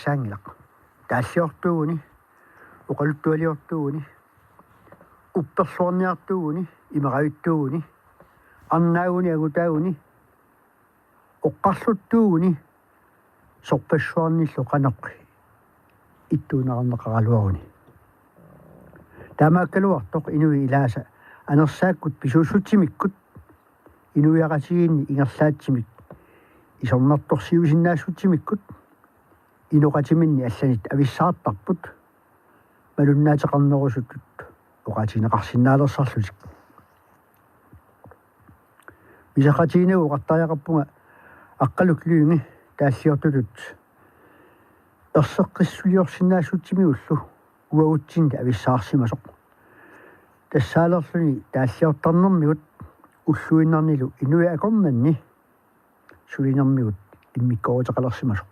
Sangilaq taassiortuuni uqaluttualiortuuni uppersuarniartuuni imarayuttuuni arnaauni agutaauni oqqarluttuuni sorpassuarnillu qanoqqi ittuunaqarneqaraluaruni taamaakkaluartoq inui ilaasa anersaakkut pisuussutimikkut inuiaqasigiinni ingerlaatsimik isornartorsiusinnaassutimikkut inoqatiminni алланит ависсаартарпут малуннаатеқарнерусутут оqatineqarsinnaalersarlutik мисақатинагу қартариақарпунга аққалук луинги тааллиортулут ерсеққиссулиорсиннаассутимиуллу уагутсинда ависсаарсимасоқ тассаалерлуни тааллиортарнэрмигут уллуиннарнилу инуи акорнанни сулинермигут иммиккоорутеқалерсимасоқ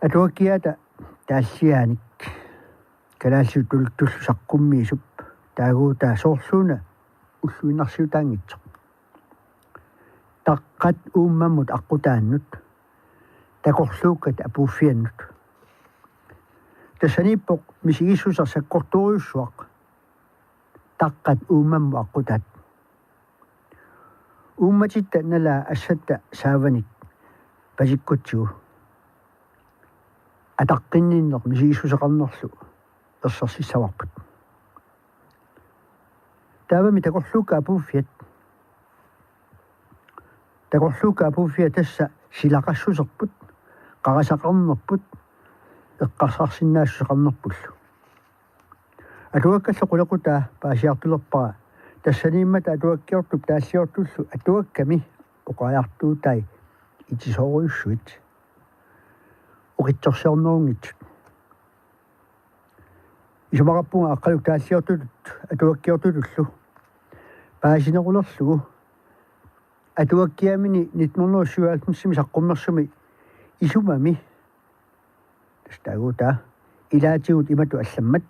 атуаккиата тааллиааник калаалсиутуллу саққуммиисуп таагуутаа соорлууна уллуиннарсиутаангитсоқ таққат ууммаммут аққутааннут такорлууккат апууффианнут тассаниппоқ мисигиссусар саккорториуссуақ таққат ууммамму аққутаат уумматитта налаа ассатта сааваник пасиккутсуу атаққинниннер мисигиссусеқарнерлу ерсерсиссаварпут таавами такорлуукка апууффиа тасса силақассусерпут қарасақарнерпут эққарсарсиннаассусеқарнерпуллу атуаккаллу қулеқутаа паасиартулерпара тассанииммата атуаккиортуп тааллиортуллу атуакками оқаяртуутай итисооруйуссуит оқитсорсиорнерунгит исумақарпунга аққалук тааллиортулут атуаккиортуллу паасинеқулерлугу атуаккиамини 1997 саққуммерсуми исумами тастаагута илаатигут имату алламмат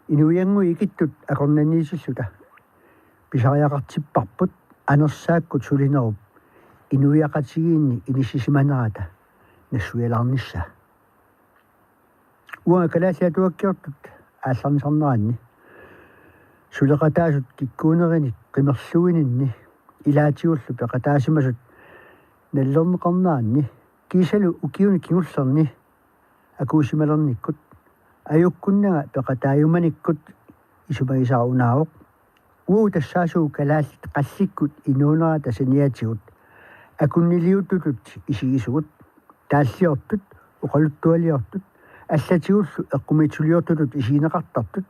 инуянгу икиттут акорнанниисиллута писариақартиппарпут анерсааккут сулинеруп инуиақатигиинни инисисиманерата нассуялаарнisса уа калаасиатуаккиортут аалларнисарнеранни сулеқатаасут киккуунерини қимерлуининни илаатигуллу пеқатаасимасут наллернеқарнаанни кисалу укиуни кигуллерни акуусималерниккут аюккуннага пеқатааюманиккут исумагисаарунаавоқ уу тассаасуу калааллит қалликкут инуунерата саниатигут акуннилиуттутут исигисугут тааллиортут оқалуттуалиортут аллатигуллу эққумитсулиортутут исинеқартартут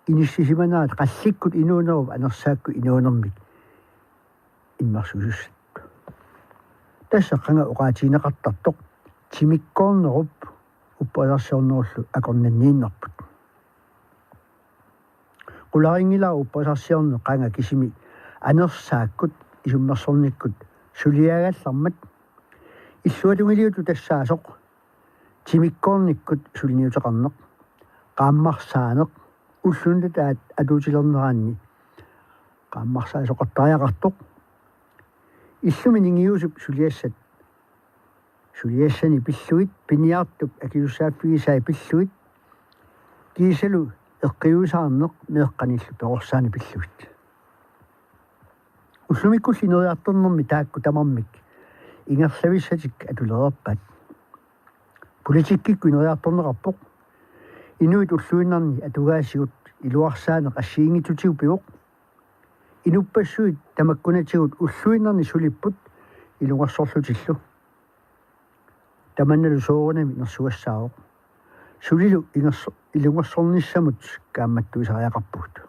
иниссисиманаат қалликкут инуунеруп анерсаакку инуунермик иммарсусуссат тассаққанга оқаатинеқартартоқ тимиккоорнеруп уппалерсиорнеруллу акорнаннииннерпут qularingilaa uppasarsiorne qanga kisimi anersaakkut isummersornikkut suliagallarmat иллуалунгилиуту тассаасоқ тимиккоорниккут сулиниутеқарнеқ qaammarsaaneq уллунтатаат атуутилернераанни qaammarsaasоқартариақартоқ иллуми нингиусуп сулиассани пиллуит пиниартуп акиуссааффигисаи пиллуит кисалу эққиусаарнеқ меэққаниллу перорсаани пиллуит уллумиккулли нериарторнэрми таакку тамармик ингерлависсатик атулерерпат политиккикку нериарторнеқарпоқ инуит уллуиннарни атугаасигут илуарсаанеқ ассиингитутигу пивоқ инуппассуит тамаккунатигут уллуиннарни сулиппут илунгерсорлутиллу таманналу соорунами нерсугассаавоқ сулилу илунгерсорниссамут каамматтуисариақарпугут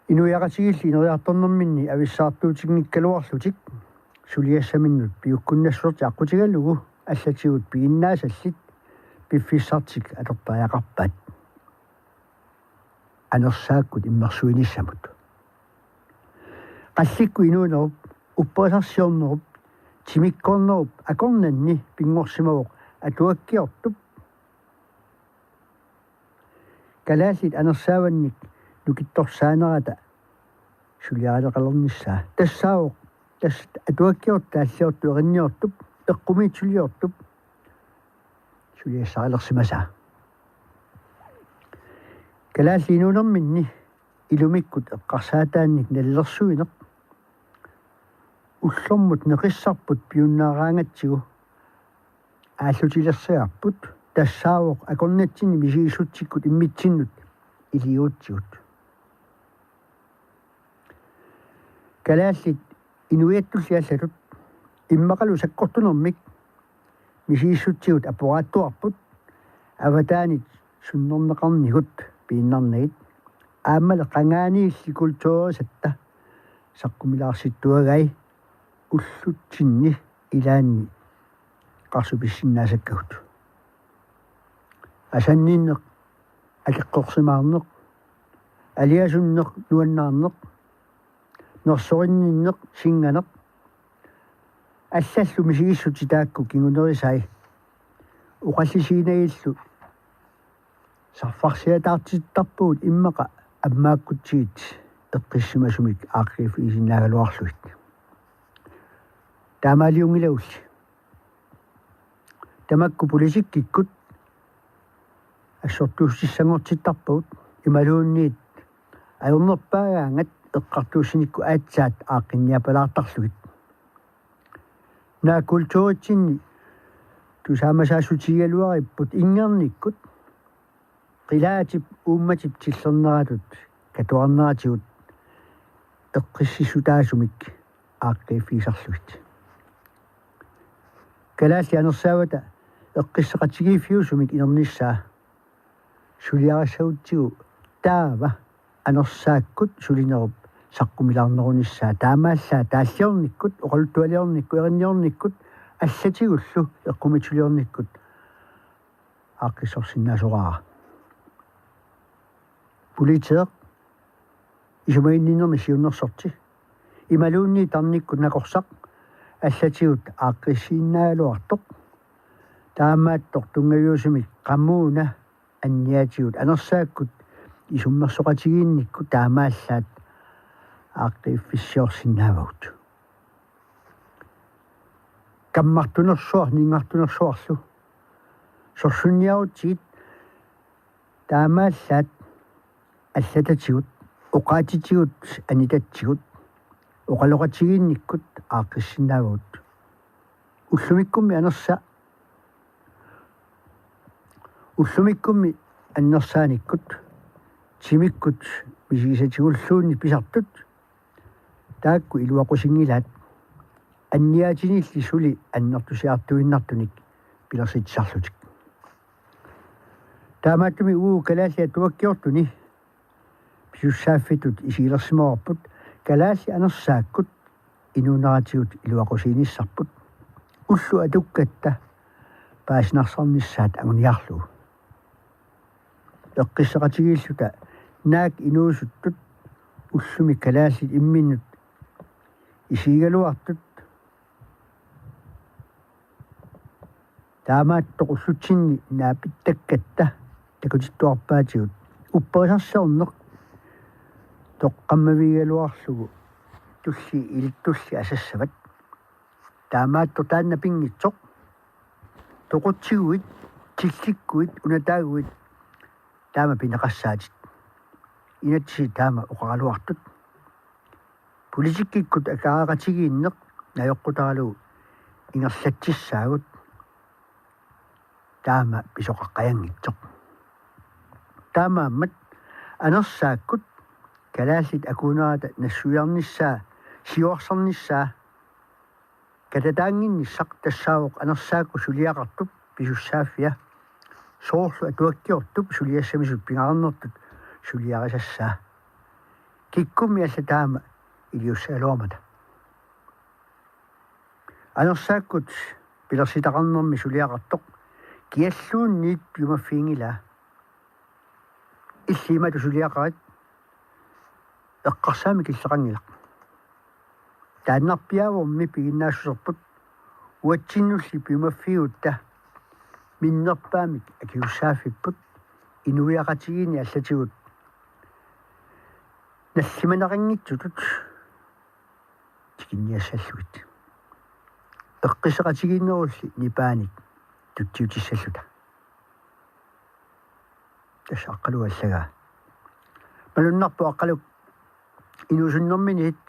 инуяқатигилли нериарторнэрминни ависсаартуутингиккалуарлутик сулиассаминнут пиуккуннассуерти аққутигаллугу аллатигут пииннаасаллит пиффиссартик алертариақарпаат анерсааккут иммерсуиниссамут қалликку инуунеруп уппасарсиорнеруп тимиккорнеруп акорнанни пингорсимавоқ атуаккиортуп калааллит анерсааванник нукитторсаанерата suliaalaqalernissaa tassaavoq tass atuakkiort taalliortuerinniortup eqqumiitsuliortup suliassaqalersimasaa kalaalliinuunerminni ilumikkut eqqarsaataannik nallersuineq ullormut neqissarput piunnaaraangatsigu ааллутилерсиарпут тассаавоқ акорнатсини мисиисутсиккут иммитсиннут илиуутсигут калааллит инуиаттуллиаллалут иммақалу саккортунэрмик мисииссутсигут аппорааттуарпут аватаанит суннернеқарнигут пииннарнагит ааммале қангаанигилли культуурисатта саққумилаарситтуагай уллутсинни илаанни qarsupissinnaasakkagut асанниннеq алеққорсимаарнеq алиасуннеq нуаннаарнеq норсоринниннеq синганеq аллаллу мисигиссути таакку кингунерисай уқаллисиинагиллу сарфарсиатаартиттарпуут иммақа аммааккутсигит эққиссимасумик ааққиф исиннаагалуарлуит таамаалиунгилаулли тамакку политиккиккут ассортууссиссангортиттарпут ималуунниит аернерпаагаангат эққартууссиникку аатсаат ааққинниапалаартарлугит наа культууритсинни тусаамасаасутигалуариппут ингерниккут қилаатип уумматип тиллернератут катуарнератигут эққиссисутаасумик ааққиффисарлугит калаалли анерсаавата эққиссақатигииффиусумик инерниссаа сулиарассаутсигу таава анерсааккут сулинеруп саққумилаарнеруниссаа таамааллаа тааллиорниккут оқалуттуалиорникку эринниорниккут аллатигуллу эққумитсулиорниккут ааққиссорсиннаасораара политеқ исумаиннинерми сиуннерсорти ималуунни тарниккут накорсақ аллатигут ааққиссииннаалуартоқ таамааттор тунгавиусумик қаммууна анниатигут анерсааккут исуммерсоқатигиинникку таамааллаат ааққииффиссиорсиннаавагут каммартунерсуар нингартунерсуарлу сорсунниарутсигит таамааллаат аллататигут уқаатитигут анитатсигут оқалоқатигиинниккут ааққиссиннаавагут уллумиккумми анерса уллумиккумми аннерсааниккут тимиккут мисигисатигуллуунни писартут таакку илуақусингилаат анниаатинилли сули аннертусиартуиннартуник пилерситсарлутик таамааттуми калааллиа туаккиортуни писуссааффитут исигилерсимаварпут калаалли анерсааккут инуунератигут илуақусииниссарпут уллу атуккатта пааснарсарниссаат агуниарлугу эққиссақатигииллута наак инуусуттут уллуми калааллит имминнут исигалуартут таамааттоқ уллутсинни наапиттаккатта такутиттуарпаатигут уппасарсернеқ тоққаммавигалуарлугу тулли илиттулли асассават таамаатто таанна пингитсоқ тоқутсигуит тилликкуит унатаагуит таама пинеқассаатит инатси таама оқаралуартут политиккиккут акаарагатигииннеқ наёққутаралу ингерлатсиссаагут таама писоқаққаянгитсоқ таамааммат анерсааккут калааллит акунаата нассуярниссаа сиуарсарниссаа кататаангинниссақ тассаавоқ анерсаакку сулиақартуп писуссааффиа соорлу атуаккиортуп сулиассамисут пингаарнертут сулиарисассаа киккумми алла таама илиуссаалуамата анерсааккут пилерситақарнерми сулиақартоқ киаллуунниит пиумаффиингила иллимату сулиақарат эққарсаами киллеқангилақ тааннарпиаавумми пигиннаассусерпут уатсиннулли пиумаффиутта миннерпаамик акиуссааффиппут инуиақатигини аллатигут наллиманерингитсутут тикинниассаллуит эққисеқатигиннерулли нипааник туттиутиссаллута тасааққалуаллага малуннарпу аққалук инусуннэрминит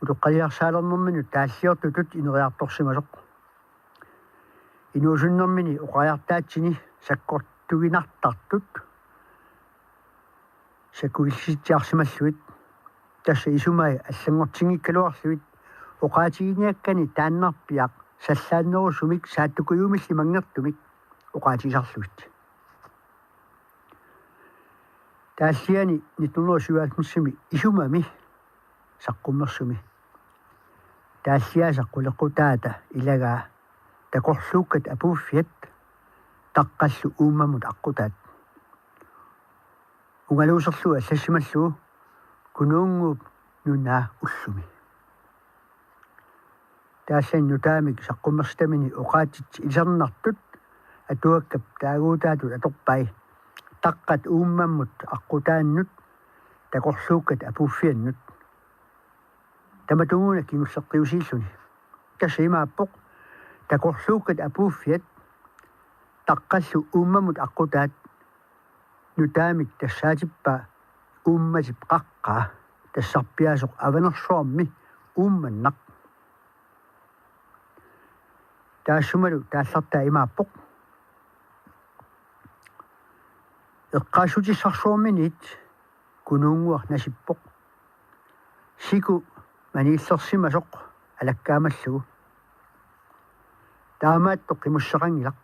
улоққалиарсаалернэрминут тааллиортутут инериарторсимасоқ инусуннэрмини оқаяртаатсини саккортугинартартут сакуиллиситсиарсималлуит тасса исумай аллангортингиккалуарлуит оқаатигиниаккани тааннарпиақ саллааннерусумик сааттукуюмилли мангертумик оқаатисарлуит тааллиани 1977 исумами саққуммерсуми тааллиасаққулеққутаата илагаа такорлууккат апууффиат таққаллу ууммамут аққутаат унгалуусерлу аллассималлуу кунуунгууп нунаа уллуми таассан нутаамик саққуммерстамини оқаатит илернартут атуаккап таагуутаатут аторпай таққат ууммаммут аққутааннут такорлууккат апууффианнут таматугуна кингуллеққиусииллуни тассимааппоқ такорлууккат апууффиат таққаллу ууммамут аққутаат нутаамик тассаатиппа уумматип қаққаа тассарпиасоқ аванерсуарми уумманнақ таассумалу тааллартаа имааппоқ эққаасутиссарсуарминит кунуунгуар насиппоқ сику манииллерсимасоқ алаккаамаллугу таамааттоқ қимуссақангилақ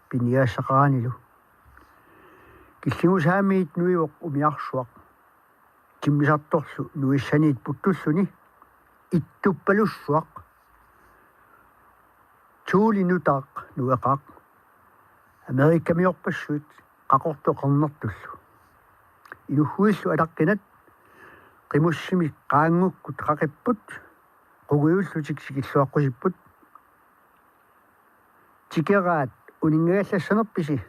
пиниаассақаранилу киллигусаамиит нуивоқ умиарсуақ киммисарторлу нуиссаниит путтуллуни иттуппалуссуақ туулинутаақ нуеқаақ америккамиорпассуит қақортоқарнертуллу инухуиллу алаққинат қимуссимик qaangukкут қақиппут қугуйуллутик сикиллуаққусиппут тикераат унингагаллассанерписи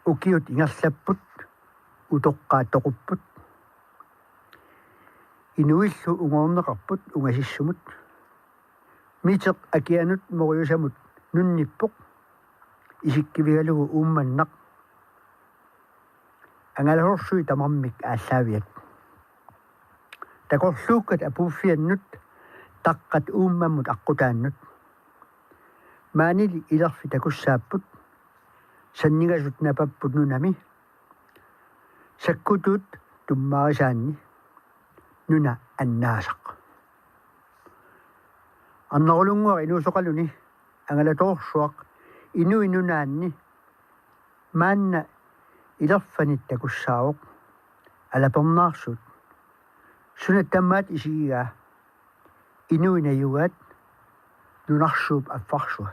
укиут ингерлаппут утоққаат тоқуппут инуиллу унгорнеқарпут унгасиссумут митеқ акианут мориусамут нунниппоқ исиккивигалугу уумманнақ ангалорсуи тамармик ааллаавиат такорлууккат апууффианнут таққат ууммаммут аққутааннут маанили илерфи такуссааппут саннигасут напаппут нунами саккутут туммаарисаанни нуна аннаасақ аннерулунгуа инуусоқалуни ангалаторсуақ инунаанни маанна илерфанит такуссаавоқ алапернаарсут сунаттаммаат исигигаа инуинаюгаат нунарсууп аффарсуа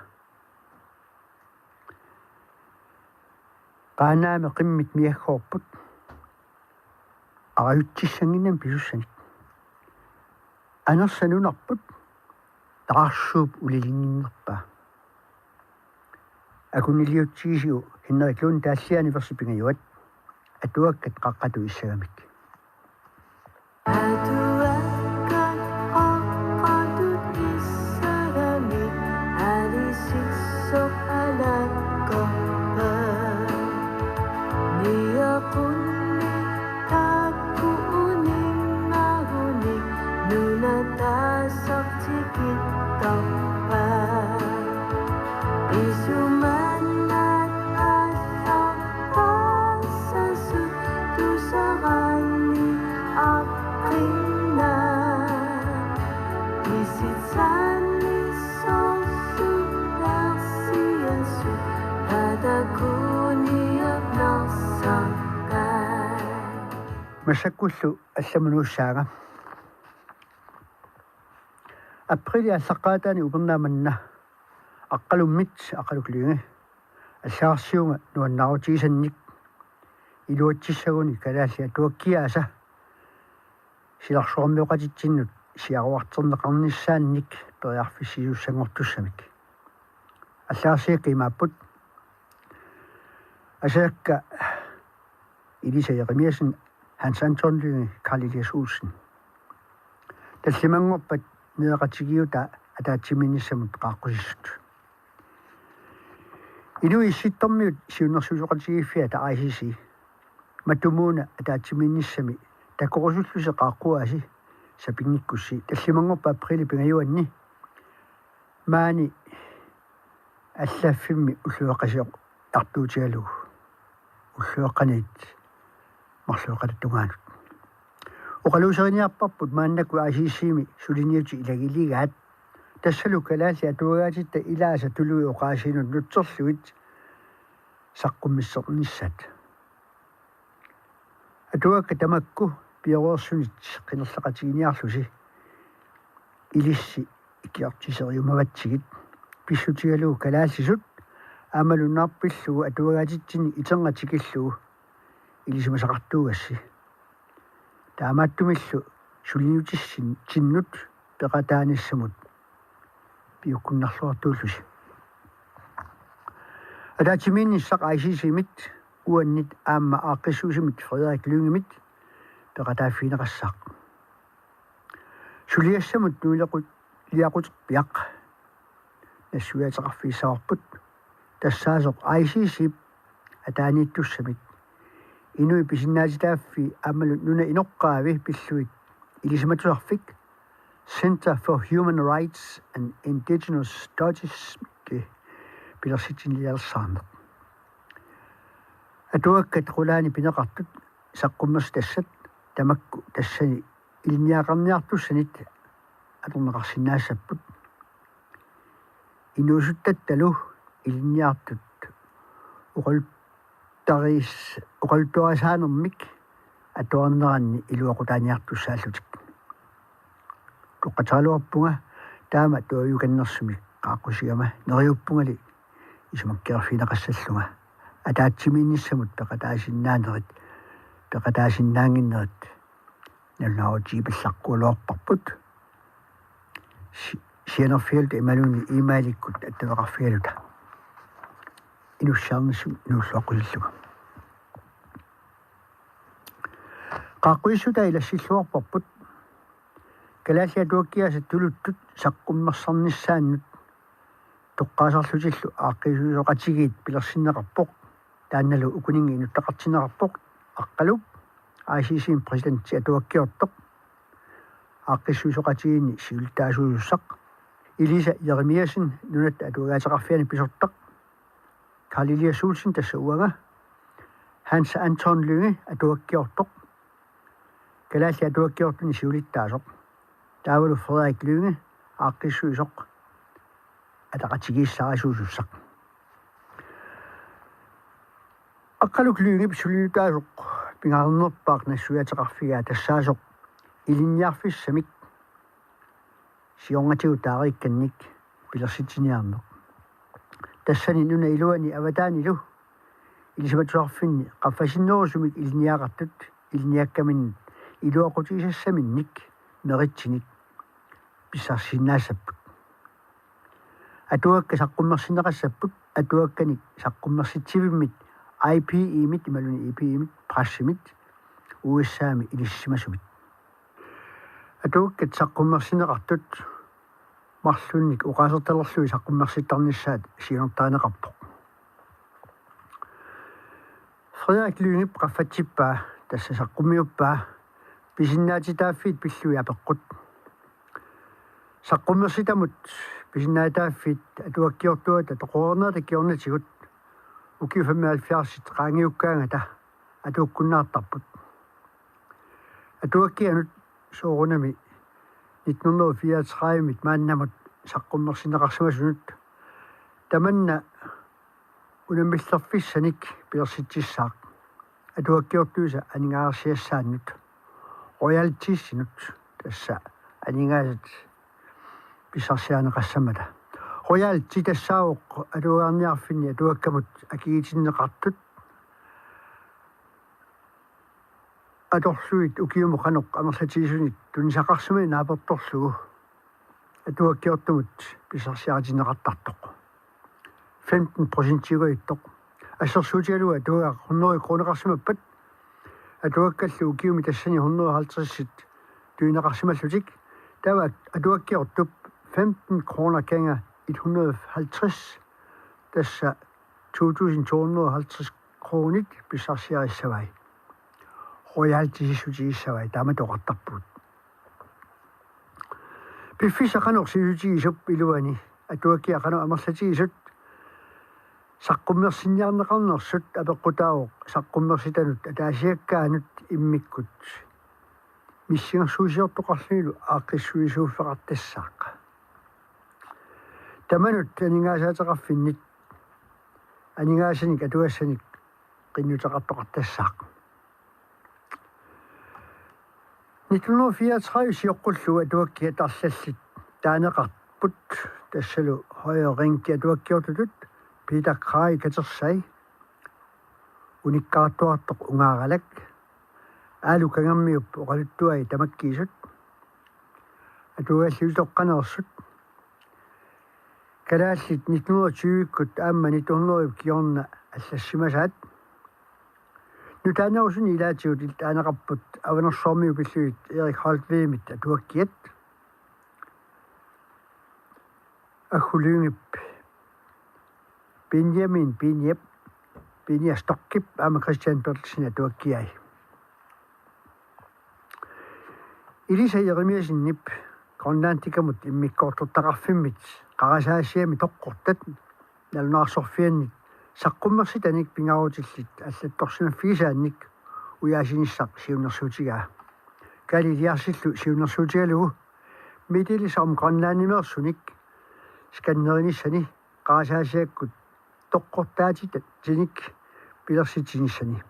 qaaнаами qimмит миаггоорпут араютсиссангиннам писуссаник анерсанунарпут таарсууп улилингиннерпаа акунилиутсигисиу хиннериклуун тааллиани версипингаюат атуаккат қаққату иссагамик масаккуллу алламунууссаага априли аллаққаатаани упернааманна аққалуммит ақалуклиинга аллаарсиунга нуаннарутигисанник илуатсиссагуни калаалли атуаккиааса силарсуармиоқатитсиннут сиаруартернеқарниссаанник периарфиссиуссангортуссамик аллаарсиаққимааппут асаакка илиса яқимиасин Hans Anton Lyne, Karl Elias Olsen. Tallimangorpat neeqatigiuta ataatiminissamut qaaqqusissut. Inu issittormiut siunnersuusoqatigiiffiata ICC. Matumuuna ataatiminissami takorusulluse qaaqquasi sapingikkussi tallimangorpa aprili pingajuanni maani аллааффимми уллуақасиоқ артуутигалугу уллуаққаниит марлуақатугаанут оқалуусериниарпарпут мааннакку асиисиими сулиниути илагилигаат тассалу калаали атуагаатитта илааса тулуи оқаасинут нутсерлуит саққуммиссерниссат атуакка тамакку пиорорсунит қинерлақатигиниарлуси илисси икиартисериумаватсигит писсутигалуу калаалсисут аамалуннаарпиллугу атуагаатитсини итенгатикиллугу илисимасақартуугасси таамааттумиллу сулиниутиссин тиннут пеқатааниссамут пиуккуннарлуартууллуси атаатимиинниссақ айсисимит уаннит аама ааққиссуусимит Фредерик Lyngемит пеқатааффинеқассаақ сулиассамут нуилеқут лиақутеқпиақ нассуятеқарфиисаорпут тассаасоқ ICC атаанииттуссамит инуи писиннаатитааффи аамалут нуна иноққаави пиллуит илисиматусарфик Center for Human Rights and Indigenous Studies ки пилерситинлиалсаарнеқ атуаккат қулаани пинеқартут саққуммерс тассат тамакку тассани илниақарниартуссанит аторнеқарсинаассаппут инуусуттатталу илниартут уқалтуасаанермик атуарнеранни илуақутааниартуссааллутик тоққатаалуарпунга таама туаюканнерсуми qaaqqusigama neriuppungali исмаккерфинеқассаллунга атаатсимиинниссамут пеқатаасиннаанерит пеқатаасиннаангиннерит налнаутипиллаққулуарпарпут сианерфиалт ималуни имааликкут аттавеқарфиалута инуссаарнссу нууллуаққулиллуга qaaqquissuta илассиллуарпарпут калааллиа туаккиаса тулуттут саққуммерсарнissaannут тоққаасарлутиллу ааққисуусоқатигиит пилерсиннеқарпоқ таанналу укунинги инуттақартинеқарпоқ аққалуп ICC президентти атуаккиортоқ ааққиссуусоқатигиинни сиултаасуусуссақ Elisa Jeremiasen нунат атуагаатеқарфиани писортақ Karl Elias Olsen тассауага Hans Anton Lyne атуаккиортоқ калаалли атуаккиортуни сиулиттаасоқ таавалу Фредерик Lyngе ааққиссуусоқ атақатигииссарасуусуссақ аққалук Lyngе писулиутаасоқ пингаарнерпаақ нассуятеқарфигаа тассаасоқ илинниарфиссамик сионгатиу таарикканник пилерситсиниарнеқ тассани нуна илуани аватаанилу илисиматсуарфинни qaffasinnерусумик илниақартут илниаккамин илуақутисассаминник меритсиник писсарсинаассаппут атуакка саққуммерсинеқассаппут атуакканик саққуммерситсивиммит IPE-мит ималуни EPE-мит прассимит USA-ми илиссимасумит атуаккат саққуммерсинеқартут марлунник уқаасерталерлуи саққуммерситтарниссаат сиунертаанеқарпоқ Фредерик Lyngе qaffатсиппаа тасса саққуммиуппаа писиннаатитааффит пиллуи апеққут саққуммерситамут писиннаатааффит атуаккиортуата тоқорнерта киорнатигут уки 75 qaangiukkaangata атууккуннаартарпут атуаккианут соорунами 1934 мааннамут саққуммерсинеқарсимасунут таманна унаммиллерфиссаник пиерситсissаақ атуаккиортуиса анingаарсиассааннут роялтиссинут тасса анингаасат писарсианеқассамата роялти тассаавоқ атуаарниарфинни атуаккамут акигитиннеқартут аторлуит укиумоқаноқ амерлатигисуник тунисақарсуми нааперторлугу атуаккиортумут писарсиаратинеқартартоқ 15% тигоиттоқ ассерсуутигалуа туа 100 кронеқарсимаппат атуаккаллу киуми тассани 150 тюинеқарсималлутик тава атуаккиортуп 15 kroner кэнга 150 тасса 2250 kronit писсарсиариссавай роялтисисутииссавай тааматоқартарпут пиффисақанорсиутиисуп илуани атуаккиақану амерлатигисут саққуммерсинниарнеқарнерсут апеққутаавоқ саққуммерситанут атаасиаккаанут иммиккут миссингерсуусиортоқарлуилу ааққиссуисууффеқартассааққа таманут анингаасаатеқарфиннит анингаасаник атуассаник қиннутеқартоқартассаақ 1934 сиоққуллу атуаккиа тарлаллит таанеқарпут тассалу хойоринки атуаккиортутут Peter Kraj катерсай униккаартуартоқ унгааралак аалукангаммиуп оқалуттуай тамаккиисут атуаллиутоққанерсут калааллит 1920-кут аама 1900 киорна аллассимасаат нутаанаусуни илаатиут таанеқарпут аванерсуармиу пиллуит Эрик Холтвемит атуаккиат ахулунгип Benjamin Benja Stokkip ama Christian Bertelsen атуаккиай Илиса Jeremiasin nip Grønlandикамут иммиккоортортақарфиммит қарасаасиами тоққортат налнаарсорфианник саққуммерситаник пингаруутиллит аллатторсинаффигисаанник уяасиниссақ сиунерсуутигаа калилиарсиллу сиунерсуутигалугу мидилисарм Grønlandимерсуник сканнериниссани қарасаасиаккут тоққортаатит тиник пилерситиниссани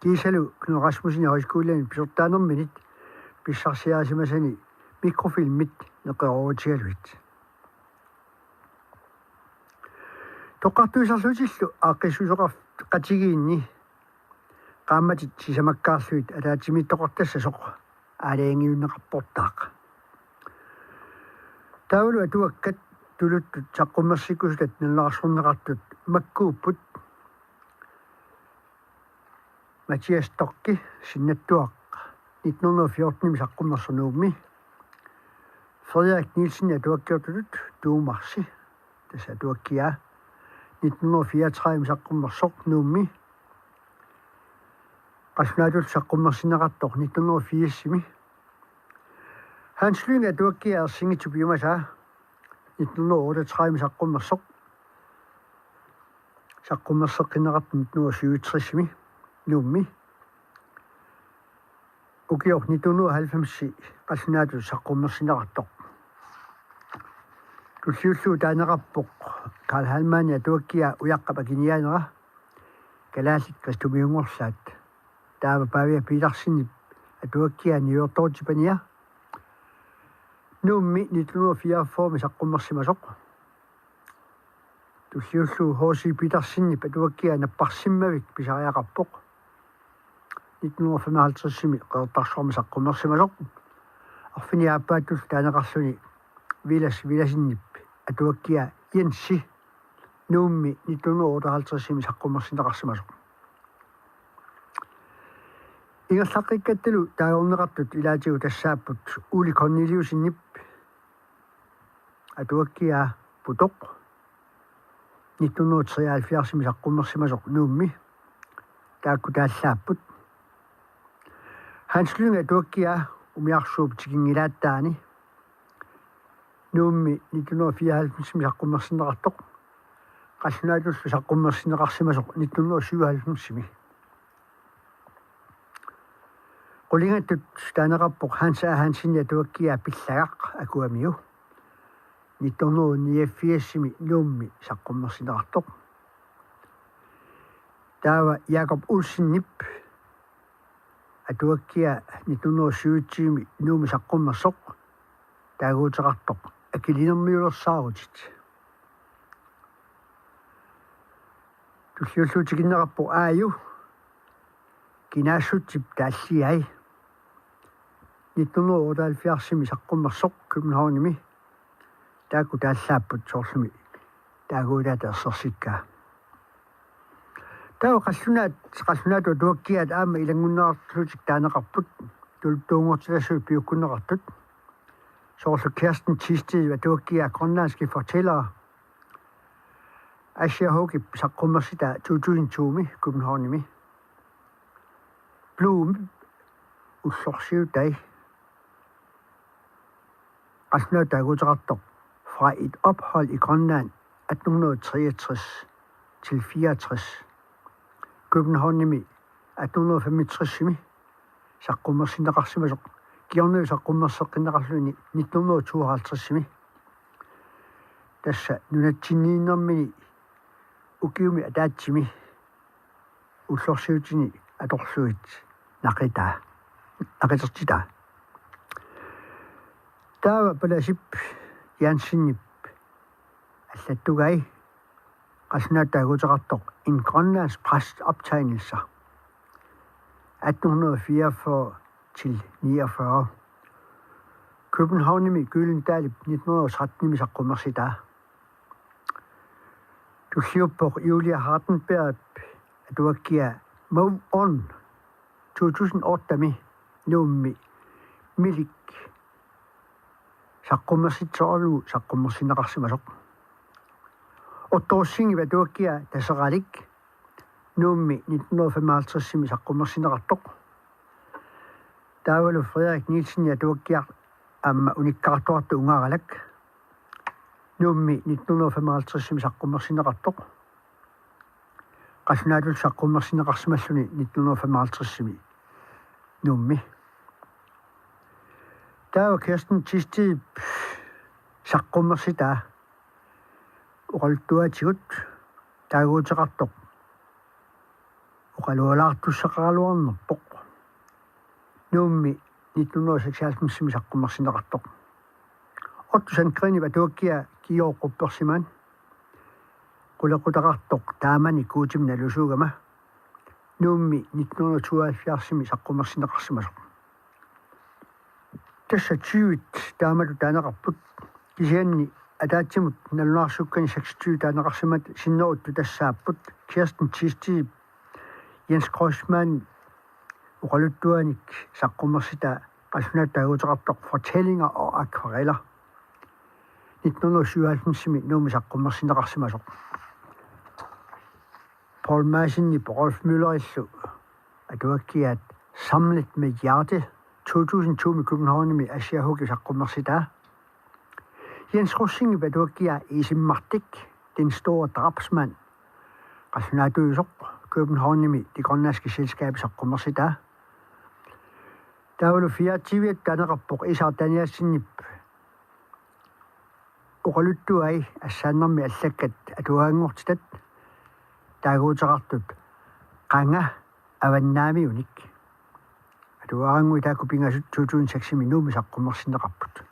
кисалу Knud Rasmussen højskolen писортаанерминит писсарсиаасимасани микрофилмит неқеруутигалуит тоққартуисарлутиллу ааққиссусоқар қатигиинни qaammatit sisamakkaarluit alaatimittоқартассасоқ аалаангиуннеқарпортаақ таулу атуаккат тулуттут саққуммерсиккусулат наллаарсорнеқартут маккууппут Mathias Tokki синнаттуақ 1914 саққуммерсонуумми Frederik Nielsen атуаккиортулут туумарси таса атуаккиа 1934 саққуммерсоқ нуумми qasnaatut saqqummersineqartoq 1980 Hans Lyng атуаккиа сингитупиумаса 1938 саққуммерсоқ саққуммерсеққинеқарт 1967 нуумми укиор 1990 qasnaatut saqqummersineqartoq туллиуллуу таанеқарпоқ Карл Халмани атуаккиа уяққапа киниаанера калаалит кастумиунгорлаат таава павиа пиларсинни атуаккиа ниуортоортипания нуумми 1944 саққуммерсимасоқ туллиуллуу хооси пиларсинни атуаккиа наппарсиммавик писариақарпоқ 1955 қертарсорми саққуммерсимасоқ арфиниааппааттул таанеқарлуни виласиннип атуаккиа Jensi нуумми 1958 саққуммерсинеқарсимасоқ ингерлаққиккатталу таагорнеқартут илаатигу тассааппут Ули Корнелиусиннип атуаккиа путоқ 1973 саққуммерсимасоқ нуумми таакку тааллааппут Hans Lyng атуаккиа умиарсууп тикингилааттаани нуумми 1994 саққуммерсинеқартоқ qasnaatullu saqqummersineqarsimasoq 1997 qulingattut taaneqarpoq Hansinni atuakkia pillagaq akuamiu 1989 nuummi saqqummersineqartoq taava Jakob Ulsinnip atuakkia 1970 nuummi saqqummersoq taaguuteqartoq akilinermiulersaarutit tulliulluutiginneqarpo aaju kinaassutip taalliai 1978 saqqummersoq Københavnimi taakku taallaapпут sooрлumi taaguutaata ersersikkaa Tau qassunaat tuakkiat aama ilangunnerartulutik taaneqarput tuungortilassuu piukkunneqartut soorlu Kirsten Tisted tuakkia grønlandske fortællere Asia Hogip saqqummersita 2020 Københavnimi Blum ullorsiutai qassunaataaguuteqartoq fra et ophold i Grønland 1863 til 64 Københavnimi 1865 saqqummersinneqarsimasoq kiornuu saqqummerseqqinneqarluni 1952 tassa nunatsinniinnermini ukiumi ataatsimi ullorsiutini atorluit naqitartita taava palasip Jansinnip allattugai qassunaataaguuteqartoq en grønlandsk præstoptegnelser 1844 til 49 Københavnimi Gyldendal 1913 saqqummersita Tulliuppoq Julia Hardenberg tuakkia Move On 2008 nuummi milik saqqummersitsoorlu saqqummersinneqarsimasoq Ottorsingiva tuakkia tasseralik nuummi 1955 saqqummersinneqartoq Taavalu Frederik Nielsen ja tuakkia amma unikkaartuartu ungaralak nuummi 1955 saqqummersinneqartoq qassunaatul saqqummersinneqarsimalluni 1955 nuummi Taava Kirsten Tisted saqqummersita uqaltuatigut taaguuteqartoq uqalualaartussaqaraluarnerpoq nuummi 1996 saqqummersinneqartoq Otto Sandgreniva tuakkia kiorquppersimaan qulequtaqartoq taamani kuutimna lusuugama nuummi 1972 saqqummersinneqarsimasoq tassa 20 taamatu taaneqarput kisianni ataatsimut nalunarsukkani 26 taaneqarsimat sinneruttu tassaapput Kirsten Tisted Jens Grossmann uqaluttuanik saqqummersita qassunaataaguuteqartoq fortællinger og akvareller 1997 nuummi saqqummersinneqarsimasoq Paul Madsen i Rolf Møllerillu atuakkiat Samlet med hjerte 2002 med Københavnimi Asia Hogip saqqummersita Jens Rosing atuakkia Isim Martik den store drabsmand qassunaatuusoq Københavnimi det grønlandske selskab saqqummersita Taavalu 24 taaneqarpoq Isar Danielsinnip uqaluttuai assaannermi allakkat atuaangortitat taaguuteqartut qanga avannaami unik atuaangui taakku pingasut 2006 nuummi saqqummersinneqarput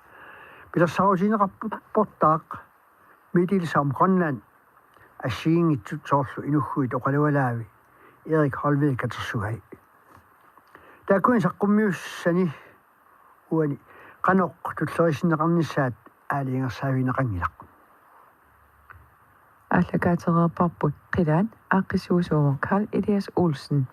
pilersarutineqarput portaaq meddelelse om Grønland assiingitsut soorlu inugguit oqalualaavi Erik Holved Katersugai taakuin saqqummiussani uani qanoq tullerisinneqarnissaat аалингерсаавинеқангилақ аллакаатерерпарпут қилаан ааққисуусуумор Карл Elias Olsen